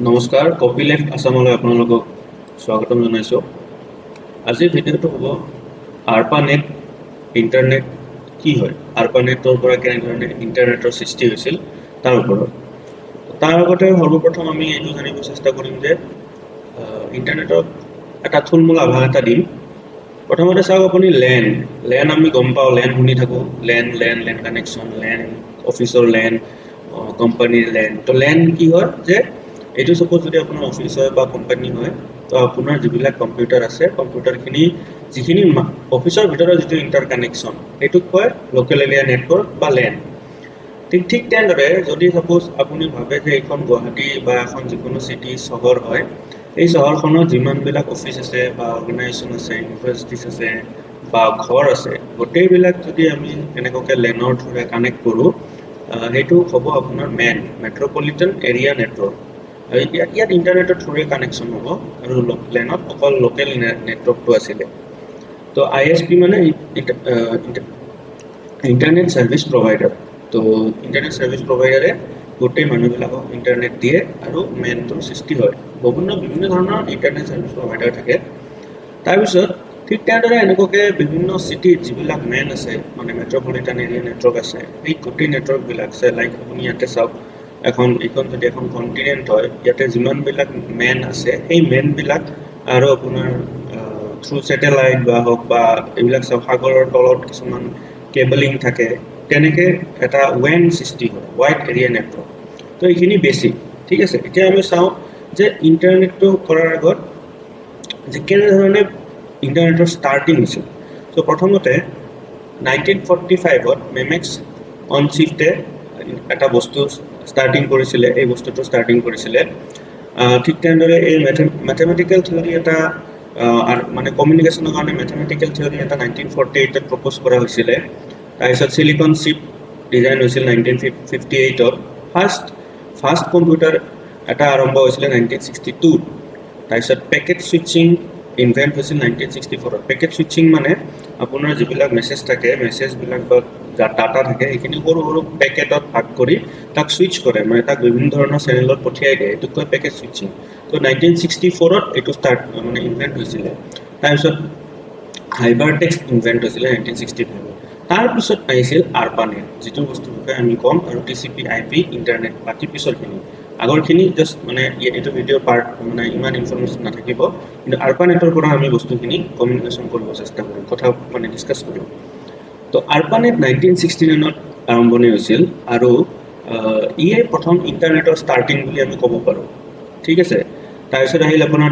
নমস্কাৰ কপিলেট আসামলৈ আপোনালোকক স্বাগতম জনাইছো। আজিৰ ভিডিঅ'টো হ'ব আৰ্পানেট ইণ্টাৰনেট কি হয়, আৰ্পানেটৰ পৰা কেনেধৰণে ইণ্টাৰনেটৰ সৃষ্টি হৈছিল তাৰ ওপৰত। তাৰ আগতে সৰ্বপ্ৰথম আমি এইটো জানিব চেষ্টা কৰিম যে ইণ্টাৰনেটৰ এটা থুলমূল আভাস এটা দিম। প্ৰথমতে চাওক আপুনি লেন আমি গম পাওঁ, লেন শুনি থাকোঁ, লেন কানেকশ্যন, লেন অফিচৰ লেন, কোম্পানীৰ লেন। তো লেন কি হয় যে এইটো সপোজ যদি আপোনাৰ অফিচ হয় বা কোম্পানী হয়, তো আপোনাৰ যিবিলাক কম্পিউটাৰ আছে, কম্পিউটাৰখিনি যিখিনি অফিচৰ ভিতৰত যিটো ইণ্টাৰ কানেকশ্যন এইটোক কয় লোকেল এৰিয়া নেটৱৰ্ক বা লেন। ঠিক তেনেদৰে যদি সপোজ আপুনি ভাবে যে এইখন গুৱাহাটী বা এখন যিকোনো চিটি চহৰ হয়, এই চহৰখনত যিমানবিলাক অফিচ আছে বা অৰ্গেনাইজেশ্যন আছে, ইউনিভাৰ্চিটিছ আছে বা ঘৰ আছে, গোটেইবিলাক যদি আমি এনেকুৱাকৈ লেনৰ থ্ৰুৰে কানেক্ট কৰোঁ, সেইটো হ'ব আপোনাৰ মেট্ৰপলিটন এৰিয়া নেটৱৰ্ক। ইয়াত ইণ্টাৰনেটৰ থ্ৰুৰে কানেকশ্যন হ'ব আৰু লেনত অকল লোকেল নেটৱৰ্কটো আছিলে। তো ISP মানে ইণ্টাৰনেট ছাৰ্ভিচ প্ৰভাইডাৰ। তো ইণ্টাৰনেট ছাৰ্ভিচ প্ৰভাইডাৰে গোটেই মানুহবিলাকক ইণ্টাৰনেট দিয়ে আৰু মেনটোৰ সৃষ্টি হয়। বিভিন্ন ধৰণৰ ইণ্টাৰনেট ছাৰ্ভিচ প্ৰভাইডাৰ থাকে। তাৰপিছত ঠিক তেনেদৰে এনেকুৱাকৈ বিভিন্ন চিটিত যিবিলাক মেন আছে, মানে মেট্ৰপলিটন এৰিয়া নেটৱৰ্ক আছে, এই গোটেই নেটৱৰ্কবিলাক আছে। লাইক আপুনি ইয়াতে চাওক, এইখন যদি এখন কণ্টিনেণ্ট হয়, ইয়াতে যিমানবিলাক মেন আছে সেই মেনবিলাক আৰু আপোনাৰ থ্ৰু ছেটেলাইট বা হওক বা এইবিলাক চাওক, সাগৰৰ তলত কিছুমান কেবলিং থাকে, তেনেকৈ এটা ৱেন সৃষ্টি হয়, ৱাইড এৰিয়া নেটৱৰ্ক। তো এইখিনি বেছিক, ঠিক আছে। এতিয়া আমি চাওঁ যে ইণ্টাৰনেটটো কৰাৰ আগত যে কেনেধৰণে ইণ্টাৰনেটৰ ষ্টাৰ্টিং হৈছিল। চ' প্ৰথমতে 1945-ত মেমেক্স অনচিফ্টে এটা বস্তু ষ্টাৰ্টিং কৰিছিলে, এই বস্তুটো ষ্টাৰ্টিং কৰিছিলে। ঠিক তেনেদৰে এই মেথমেটিকেল থিয়ৰী এটা মানে কমিউনিকেশ্যনৰ কাৰণে মেথমেটিকেল থিয়ৰী এটা 1948-ত প্ৰপ'জ কৰা হৈছিলে। তাৰপিছত চিলিকন চিপ ডিজাইন হৈছিল 1958-ত। ফাৰ্ষ্ট কম্পিউটাৰ এটা আৰম্ভ হৈছিলে 1962-ত। তাৰপিছত পেকেট ছুইচিং ইনভেণ্ট হৈছিল 1964-ত। পেকেট ছুইচিং মানে আপোনাৰ যিবিলাক মেছেজ থাকে, মেছেজবিলাক বা ডাটা থাকে, সেইখিনি সৰু সৰু পেকেটত ভাগ কৰি তাক ছুইচ কৰে, মানে তাক বিভিন্ন ধৰণৰ চেনেলত পঠিয়াই দিয়ে, এইটোক কয় পেকেট ছুইচিং। তো 1964-ত এইটো ইনভেণ্ট হৈছিলে। তাৰপিছত হাইবাৰ টেক্সট ইনভেণ্ট হৈছিলে 1965-ত। তাৰপিছত আহিছিল আৰ্পানেট, যিটো বস্তুৰ বিষয়ে আমি ক'ম, আৰু TCP/IP ইণ্টাৰনেট। বাকী পিছৰখিনি, আগৰখিনি জাষ্ট মানে এইটো ভিডিঅ'ৰ পাৰ্ট, মানে ইমান ইনফৰমেশ্যন নাথাকিব, কিন্তু আৰ্পানেটৰ পৰা আমি বস্তুখিনি কমিউনিকেশ্যন কৰিব চেষ্টা কৰিম, কথা মানে ডিছকাছ কৰিম। তো আৰ্পানেট 1969-ত আৰম্ভণি হৈছিল আৰু ইয়ে প্ৰথম ইণ্টাৰনেটৰ ষ্টাৰ্টিং বুলি আমি ক'ব পাৰোঁ, ঠিক আছে। তাৰপিছত আহিল আপোনাৰ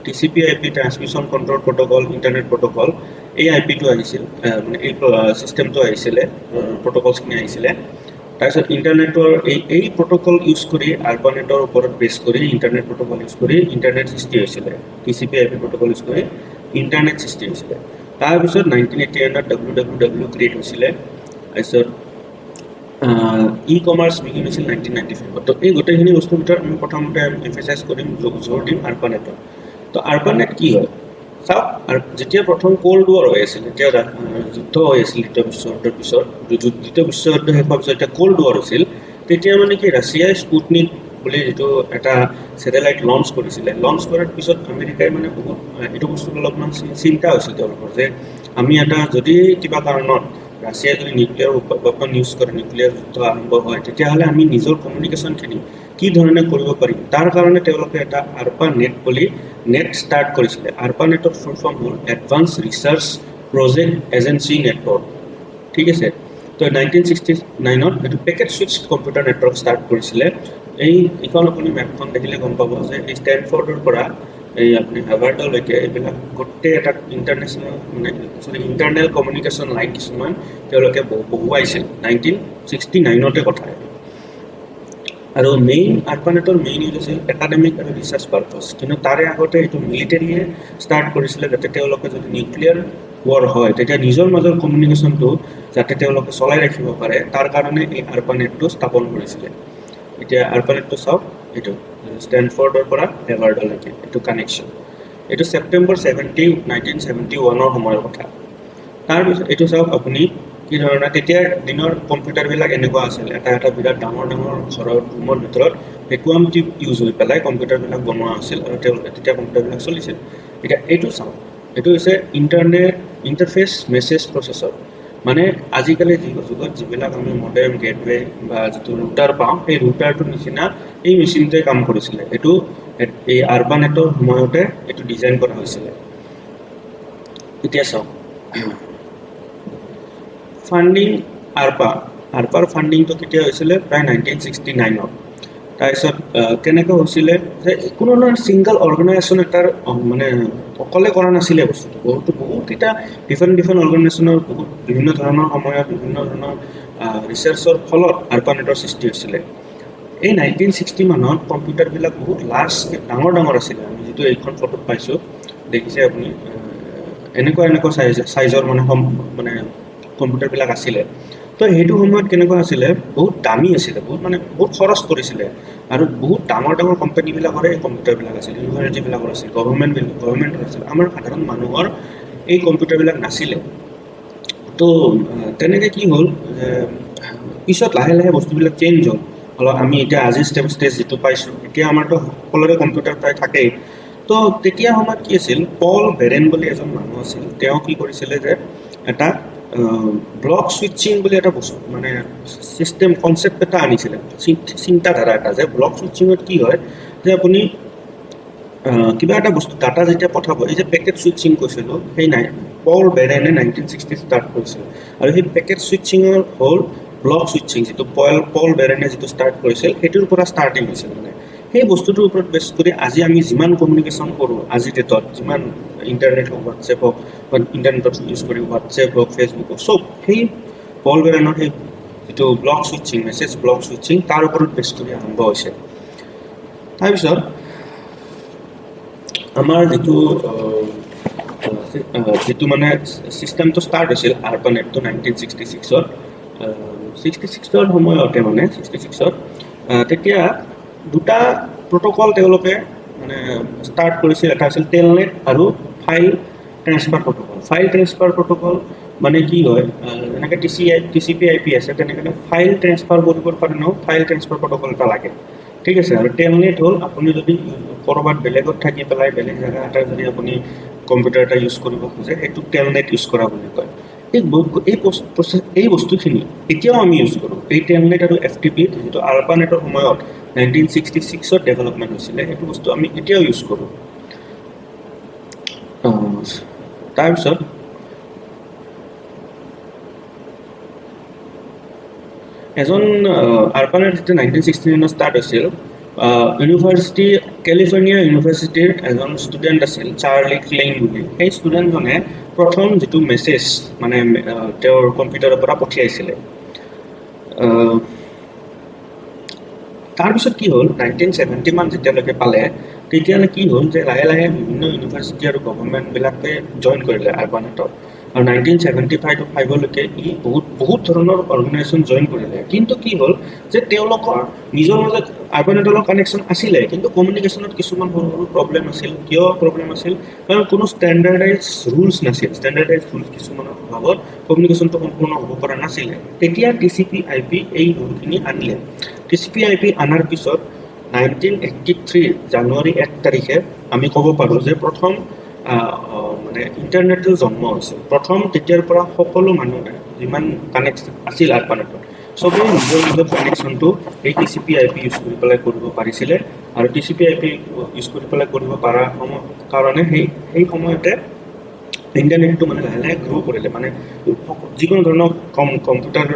TCP/IP transmission control protocol, internet protocol. এই IPটো আহিছিল, মানে এই ছিষ্টেমটো আহিছিলে, প্ৰট'কলছখিনি আহিছিলে। তাৰপিছত ইণ্টাৰনেটৰ এই প্ৰট'কল ইউজ কৰি, আৰ্পানেটৰ ওপৰত বেছ কৰি ইণ্টাৰনেট প্ৰট'কল ইউজ কৰি ইণ্টাৰনেট সৃষ্টি হৈছিলে। TCP/IP প্ৰট'কল ইউজ কৰি ইণ্টাৰনেট সৃষ্টি হৈছিলে। তাৰপিছত 1989-ত WWW ক্ৰিয়েট হৈছিলে। তাৰপিছত কমাৰ্চ বিগিন হৈছিল 1995-ত। তো এই গোটেইখিনি বস্তুৰ ভিতৰত আমি প্ৰথমতে এমফেচাইজ কৰিম, জোৰ দিম আৰ্পানেটৰ। তো আৰ্পানেট কি হয় চাওক, আৰু যেতিয়া প্ৰথম ক'ল্ড ৱাৰ হৈ আছিল, যেতিয়া যুদ্ধ হৈ আছিল দ্বিতীয় বিশ্বযুদ্ধৰ পিছত, দ্বিতীয় বিশ্বযুদ্ধ শেষ হোৱাৰ পিছত যেতিয়া ক'ল্ড ৱাৰ হৈছিল, তেতিয়া মানে কি ৰাছিয়াই স্পুটনিক বুলি যিটো এটা ছেটেলাইট লঞ্চ কৰিছিলে, লঞ্চ কৰাৰ পিছত আমেৰিকাই মানে বহুত এইটো বস্তুত অলপমান চিন্তা হৈছিল তেওঁলোকৰ, যে আমি এটা যদি কিবা কাৰণত ৰাছিয়াই যদি নিউক্লিয়াৰ ৱেপন ইউজ কৰে, নিউক্লিয়াৰ যুদ্ধ আৰম্ভ হয়, তেতিয়াহ'লে আমি নিজৰ কমিউনিকেশ্যনখিনি কি ধৰণে কৰিব পাৰিম। তাৰ কাৰণে তেওঁলোকে এটা আৰ্পানেট বুলি নেট ষ্টাৰ্ট কৰিছিলে। আৰ্পানেটৰ ফুল ফৰ্ম হ'ল advance research project agency network, ঠিক আছে। তো 1969-ত এইটো packet switch computer network start কৰিছিলে। এইখন আপুনি মেপখন দেখিলে গম পাব যে এই ষ্টেনফৰ্ডৰ পৰা এই আপুনি হাৰ্ভাৰ্ডলৈকে এইবিলাক গোটেই এটা ইণ্টাৰনেল কমিউনিকেশ্যন লাইন কিছুমান তেওঁলোকে বহুৱাইছিল 1969-তে কথা। আৰু আৰ্পানেটৰ মেইন ইউজ আছিল একাডেমিক আৰু ৰিচাৰ্চ পাৰ্পছ, কিন্তু তাৰে আগতে এইটো মিলিটেৰীয়ে ষ্টাৰ্ট কৰিছিলে, যাতে তেওঁলোকে যদি নিউক্লিয়াৰ ৱাৰ হয় তেতিয়া নিজৰ মাজৰ কমিউনিকেশ্যনটো যাতে তেওঁলোকে চলাই ৰাখিব পাৰে, তাৰ কাৰণে এই আৰ্পানেটটো স্থাপন কৰিছিলে। এতিয়া আৰ্পানেটটো চাওক, এইটো ষ্টেনফৰ্ডৰ পৰা হাৰ্ভাৰ্ডলৈকে এইটো কানেকশ্যন, এইটো ছেপ্টেম্বৰ 1971-ৰ সময়ৰ কথা। তাৰপিছত এইটো চাওক আপুনি কি ধৰণৰ, তেতিয়া দিনৰ কম্পিউটাৰবিলাক এনেকুৱা আছিল, এটা বিৰাট ডাঙৰ ঘৰৰ ৰুমৰ ভিতৰত ভেকুৱাম টিউব ইউজ হৈ পেলাই কম্পিউটাৰবিলাক বনোৱা হৈছিল আৰু তেওঁলোকে তেতিয়া কম্পিউটাৰবিলাক চলিছিল। এতিয়া এইটো চাওঁ, এইটো হৈছে ইণ্টাৰনেট ইণ্টাৰফেচ মেছেজ প্ৰচেছৰ। মানে আজিকালি যুগত যিবিলাক আমি মডাৰ্ণ গেটৱে বা যিটো ৰুটাৰ পাওঁ, সেই ৰুটাৰটোৰ নিচিনা এই মেচিনটোৱে কাম কৰিছিলে। এইটো এই আৰপানেটৰ সময়তে এইটো ডিজাইন কৰা হৈছিলে। এতিয়া চাওক, ফাণ্ডিং আৰপাৰ ফাণ্ডিংটো কেতিয়া হৈছিলে? প্ৰায় 1969-ত। তাৰপিছত কেনেকৈ হৈছিলে যে কোনো ধৰণৰ ছিংগল অৰ্গেনাইজেশ্যন এটাৰ মানে অকলে কৰা নাছিলে বস্তুটো। বহুতকেইটা ডিফাৰেণ্ট অৰ্গেনাইজেশ্যনৰ বিভিন্ন ধৰণৰ সময়ত বিভিন্ন ধৰণৰ ৰিচাৰ্চৰ ফলত আৰপানেটৰ সৃষ্টি হৈছিলে। এই 1960 মানত কম্পিউটাৰবিলাক বহুত ডাঙৰ আছিলে। আমি যিটো এইখন ফটোত পাইছোঁ, দেখিছে আপুনি, এনেকুৱা চাইজৰ মানে কম্পিউটাৰবিলাক আছিলে। তো সেইটো সময়ত কেনেকুৱা আছিলে, বহুত দামী আছিলে, বহুত খৰচ কৰিছিলে আৰু বহুত ডাঙৰ কোম্পানীবিলাকৰে এই কম্পিউটাৰবিলাক আছিল, ইউনিভাৰ্চিটিবিলাকৰ আছিল, গভৰ্ণমেণ্টৰ আছিল। আমাৰ সাধাৰণ মানুহৰ এই কম্পিউটাৰবিলাক নাছিলে। তো তেনেকৈ কি হ'ল, পিছত লাহে বস্তুবিলাক চেঞ্জ হ'ল। অলপ আমি এতিয়া আজিৰ ষ্টেজ যিটো পাইছোঁ, এতিয়া আমাৰতো সকলোৰে কম্পিউটাৰ প্ৰায় থাকেই। তো তেতিয়া সময়ত কি আছিল, পল বেৰেন বুলি এজন মানুহ আছিল। তেওঁ কি কৰিছিলে যে এটা ব্লক ছুইচিং বুলি এটা বস্তু মানে চিষ্টেম কনচেপ্ট এটা আনিছিলে, চিন্তাধাৰা এটা, যে ব্লক ছুইচিঙত কি হয় যে আপুনি কিবা এটা বস্তু ডাটা যেতিয়া পঠাব, এই যে পেকেট ছুইচিং কৈছিলোঁ, সেই পল বেৰেনে 1960 ষ্টাৰ্ট কৰিছিল। আৰু সেই পেকেট ছুইচিঙৰ হ'ল ব্লক ছুইচিং, যিটো পল বেৰেনে যিটো ষ্টাৰ্ট কৰিছিল, সেইটোৰ পৰা ষ্টাৰ্টিং হৈছিল। মানে সেই বস্তুটোৰ ওপৰত বেছ কৰি আজি আমি যিমান কমিউনিকেশ্যন কৰোঁ আজিৰ ডেটত, যিমান ইণ্টাৰনেট হওক, হোৱাটছএপ হওক, বা ইণ্টাৰনেটত ইউজ কৰি হোৱাটছএপ হওক, ফেচবুক হওক, চব সেই পল বেৰেনৰ সেই যিটো ব্লক ছুইচিং, মেছেজ ব্লক ছুইচিং, তাৰ ওপৰত বেছ কৰি আৰম্ভ হৈছে। তাৰপিছত আমাৰ যিটো মানে ছিষ্টেমটো ষ্টাৰ্ট হৈছিল আৰপানেটটো 1966-ত। 66-ৰ সময়তে মানে 66-ত তেতিয়া দুটা প্ৰট'কল তেওঁলোকে মানে ষ্টাৰ্ট কৰিছিল। এটা আছিল টেলনেট আৰু file transfer protocol. File transfer protocol মানে কি হয়, যেনেকৈ TCP IP আছে, তেনেকৈ ফাইল ট্ৰেন্সফাৰ কৰিবৰ কাৰণেও ফাইল ট্ৰেন্সফাৰ প্ৰট'কল এটা লাগে। ঠিক আছে। আৰু টেলনেট হ'ল আপুনি যদি ক'ৰবাত বেলেগত থাকি পেলাই বেলেগ জেগা এটা যদি আপুনি কম্পিউটাৰ এটা ইউজ কৰিব খোজে, সেইটো টেলনেট ইউজ কৰা বুলি কয়। এই বস্তুখিনি এতিয়াও আমি ইউজ কৰোঁ। এই টেলনেট আৰু FTP যিটো আৰপানেটৰ সময়ত 1966-ত ডেভেলপমেণ্ট হৈছিলে, সেইটো বস্তু আমি এতিয়াও ইউজ কৰোঁ। তাৰপিছত এজন আৰপানেট যেতিয়া 1969-ত ষ্টাৰ্ট হৈছিল, কেলিফৰ্ণিয়া ইউনিভাৰ্চিটিৰ এজন ষ্টুডেণ্ট আছিল, চাৰ্লি ক্লেইন বুলি। সেই ষ্টুডেণ্টজনে প্ৰথম যিটো মেছেজ মানে তেওঁৰ কম্পিউটাৰৰ পৰা পঠিয়াইছিলে। তাৰপিছত কি হ'ল, 1970 মান যেতিয়ালৈকে পালে, তেতিয়ালৈ কি হ'ল যে লাহে বিভিন্ন ইউনিভাৰ্চিটি আৰু গভৰ্ণমেণ্টবিলাকে জইন কৰিলে আৰপানেটত। আৰু 1975-লৈকে ই বহুত ধৰণৰ অৰ্গেনাইজেশ্যন জইন কৰিলে। কিন্তু কি হ'ল যে তেওঁলোকৰ নিজৰ মাজত আৰপানেটৰ কানেকশ্যন আছিলে, কিন্তু কমিউনিকেশ্যনত কিছুমান সৰু প্ৰব্লেম আছিল। কিয় প্ৰব্লেম আছিল? কাৰণ কোনো ষ্টেণ্ডাৰ্ডাইজ ৰুলছ নাছিল। ষ্টেণ্ডাৰ্ডাইজ ৰুলছ কিছুমানৰ অভাৱত কমিউনিকেশ্যনটো সম্পূৰ্ণ হ'ব পৰা নাছিলে। তেতিয়া TCP IP এই ৰুলখিনি আনিলে। TCP IP আনাৰ পিছত 1983 জানুৱাৰী 1 তাৰিখে আমি ক'ব পাৰোঁ যে প্ৰথম মানে ইণ্টাৰনেটৰ জন্ম হৈছিল। প্ৰথম তেতিয়াৰ পৰা সকলো মানুহে যিমান কানেকশ্যন আছিল আৰপানেটত, চবেই নিজৰ কানেকশ্যনটো এই TCP IP ইউজ কৰি পেলাই কৰিব পাৰিছিলে। আৰু TCP IP ইউজ কৰি পেলাই কৰিব পৰা কাৰণে সেই সময়তে ইণ্টাৰনেটটো মানে লাহে গ্ৰ' কৰিলে। মানে যিকোনো ধৰণৰ কম্পিউটাৰ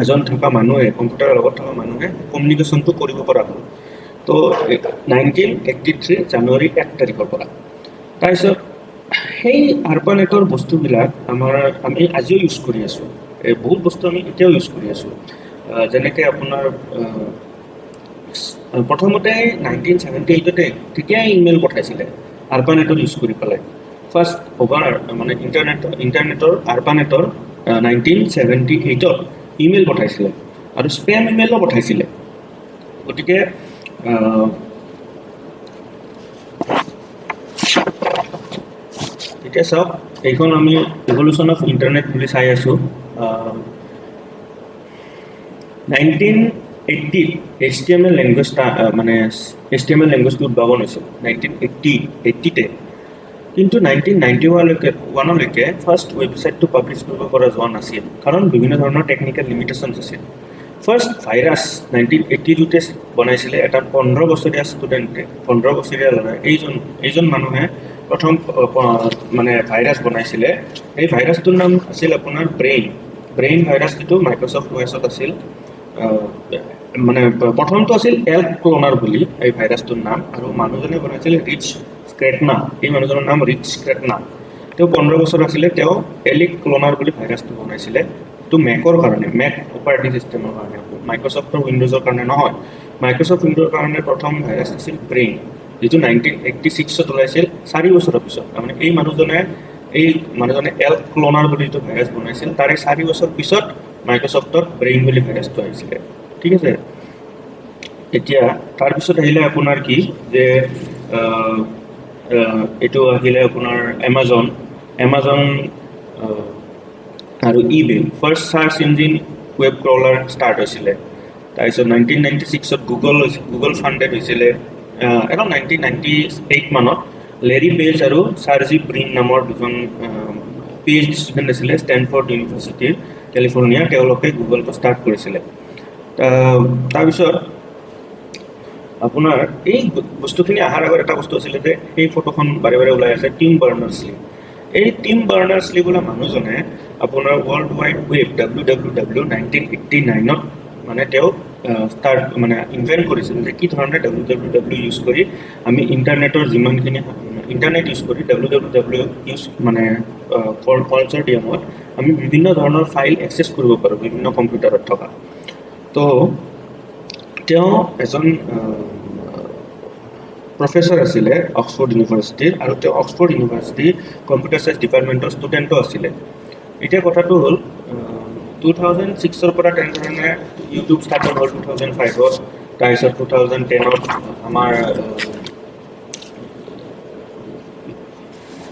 এজন থকা মানুহে, কম্পিউটাৰৰ লগত থকা মানুহে কমিউনিকেশ্যনটো কৰিব পৰা হ'ল। তো 1983 জানুৱাৰী 1 তাৰিখৰ পৰা। তাৰপিছত সেই আৰপানেটৰ বস্তুবিলাক আমি আজিও ইউজ কৰি আছোঁ। বহুত বস্তু আমি এতিয়াও ইউজ কৰি আছোঁ। যেনেকৈ আপোনাৰ প্ৰথমতে 1978-তে তেতিয়াই ইমেইল পঠাইছিলে আৰপানেটৰ ইউজ কৰি পেলাই। ফাৰ্ষ্ট মানে ইণ্টাৰনেটৰ আৰপানেটৰ 1978-ত ইমেইল পঠাইছিলে আৰু স্পেম ইমেইলো পঠাইছিলে। গতিকে এতিয়া চাওক, এইখন আমি ইভলিউশ্যন অফ ইণ্টাৰনেট বুলি চাই আছোঁ। 1980 HTML লেংগুৱেজ মানে HTML লেংগুৱেজটো উদ্ভাৱন হৈছিল 1980 কিন্তু 1991লৈকে ফাৰ্ষ্ট ৱেবছাইটটো পাব্লিছ কৰিব পৰা যোৱা নাছিল কাৰণ বিভিন্ন ধৰণৰ টেকনিকেল লিমিটেশ্যনছ আছিল ফাৰ্ষ্ট ভাইৰাছ 1982তে বনাইছিলে এটা 15 বছৰীয়া ষ্টুডেণ্টে 15 বছৰীয়া ল'ৰা এইজন মানুহে প্ৰথম মানে ভাইৰাছ বনাইছিলে এই ভাইৰাছটোৰ নাম আছিল আপোনাৰ ব্ৰেইন ভাইৰাছ যিটো মাইক্ৰ'ছফ্ট OSত আছিল মানে প্ৰথমটো আছিল এল্ক ক্লোনাৰ বুলি এই ভাইৰাছটোৰ নাম আৰু মানুহজনে বনাইছিল ৰিচ স্ক্ৰেটনা এই মানুহজনৰ নাম ৰিচ স্ক্ৰেটনা তেওঁ 15 বছৰ আছিলে তেওঁ এলিক ক্লোনাৰ বুলি ভাইৰাছটো বনাইছিলে তো মেকৰ কাৰণে মেক অপাৰেটিং চিষ্টেমৰ কাৰণে মাইক্ৰ'ছফ্টৰ উইণ্ডোজৰ কাৰণে নহয় মাইক্ৰ'ছফ্ট উইণ্ডোৰ কাৰণে প্ৰথম ভাইৰাছ আছিল ব্ৰেইন যিটো 1986ত ওলাইছিল 4 বছৰৰ পিছত তাৰমানে এই মানুহজনে এল্ক ক্লোনাৰ বুলি যিটো ভাইৰাছ বনাইছিল তাৰে 4 বছৰ পিছত মাইক্ৰ'ছফ্টত ব্ৰেইন বুলি ভাইৰাছটো আহিছিলে ঠিক আছে এতিয়া তাৰপিছত আহিলে আপোনাৰ কি যে এইটো আহিলে আপোনাৰ এমাজন আৰু eBay first search engine web crawler start হৈছিলে তাৰপিছত 1996ত গুগল ফাণ্ডেড হৈছিলে এৰাউণ্ড 1998 মানত লেৰী পেজ আৰু চাৰ্জি ব্ৰিন নামৰ দুজন PhD ষ্টুডেণ্ট আছিলে ষ্টেনফৰ্ড ইউনিভাৰ্চিটিৰ কেলিফৰ্ণিয়া তেওঁলোকে গুগলটো ষ্টাৰ্ট কৰিছিলে তাৰপিছত আপোনাৰ এই বস্তুখিনি অহাৰ আগত এটা বস্তু আছিলে যে এই ফটোখন বাৰে বাৰে ওলাই আছে টিম বাৰ্নাৰ্ছ-লি এই টিম বাৰ্নাৰ্ছ-লি বোলা মানুহজনে আপোনাৰ ৱৰ্ল্ড ৱাইড ৱেব WWW 1989ত মানে তেওঁ মানে ইনভেণ্ট কৰিছিল যে কি ধৰণে WWW ইউজ কৰি আমি ইণ্টাৰনেটৰ যিমানখিনি ইণ্টাৰনেট ইউজ কৰি WWW ইউজ মানে কনচৰ্টিয়ামত আমি বিভিন্ন ধৰণৰ ফাইল এক্সেছ কৰিব পাৰোঁ বিভিন্ন কম্পিউটাৰত থকা তো তেওঁ এজন প্ৰফেচৰ আছিলে অক্সফৰ্ড ইউনিভাৰ্চিটিৰ আৰু তেওঁ অক্সফৰ্ড ইউনিভাৰ্চিটিৰ কম্পিউটাৰ চায়েন্স ডিপাৰ্টমেণ্টৰ ষ্টুডেণ্টো আছিলে এতিয়া কথাটো হ'ল 2006ৰ পৰা তেনেধৰণে ইউটিউব ষ্টাৰ্ট হ'ল 2005ত তাৰপিছত 2010ত আমাৰ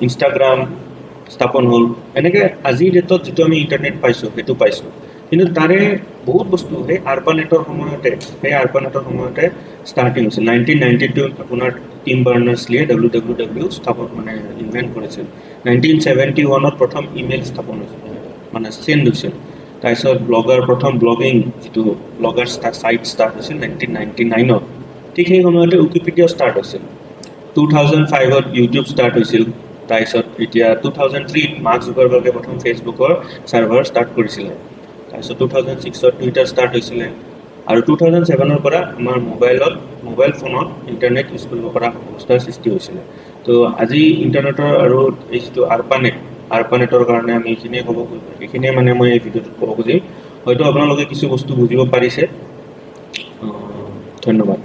ইনষ্টাগ্ৰাম স্থাপন হ'ল এনেকৈ আজিৰ ডেটত যিটো আমি ইণ্টাৰনেট পাইছোঁ সেইটো পাইছোঁ কিন্তু তাৰে বহুত বস্তু সেই আৰ্পানেটৰ সময়তে ষ্টাৰ্টিং হৈছিল 1992 আপোনাৰ টিম বাৰ্নাৰ্ছ-লিয়ে WWW স্থাপন মানে ইনভেণ্ট কৰিছিল 1971ত প্ৰথম ইমেইল স্থাপন হৈছিল মানে চেণ্ড হৈছিল তাৰপিছত প্ৰথম ব্লগিং যিটো ব্লগাৰ ছাইট ষ্টাৰ্ট হৈছিল 1999ত ঠিক সেই সময়তে উইকিপিডিয়া ষ্টাৰ্ট হৈছিল 2005ত ইউটিউব ষ্টাৰ্ট হৈছিল তাৰপিছত এতিয়া 2003ত মাৰ্ক জুকাৰবাৰ্গে প্ৰথম ফেচবুকৰ ছাৰ্ভাৰ ষ্টাৰ্ট কৰিছিলে তাৰপিছত 2006ত টুইটাৰ ষ্টাৰ্ট হৈছিলে আৰু 2007ৰ পৰা আমাৰ মোবাইল ফোনত ইণ্টাৰনেট ইউজ কৰিব পৰা অৱস্থাৰ সৃষ্টি হৈছিলে তো আজি ইণ্টাৰনেটৰ আৰু এই যিটো আৰ্পানেটৰ কাৰণে আমি এইখিনিয়ে ক'ব খুজিম এইখিনিয়ে মানে মই এই ভিডিঅ'টোত ক'ব খুজিম হয়তো আপোনালোকে কিছু বস্তু বুজিব পাৰিছে ধন্যবাদ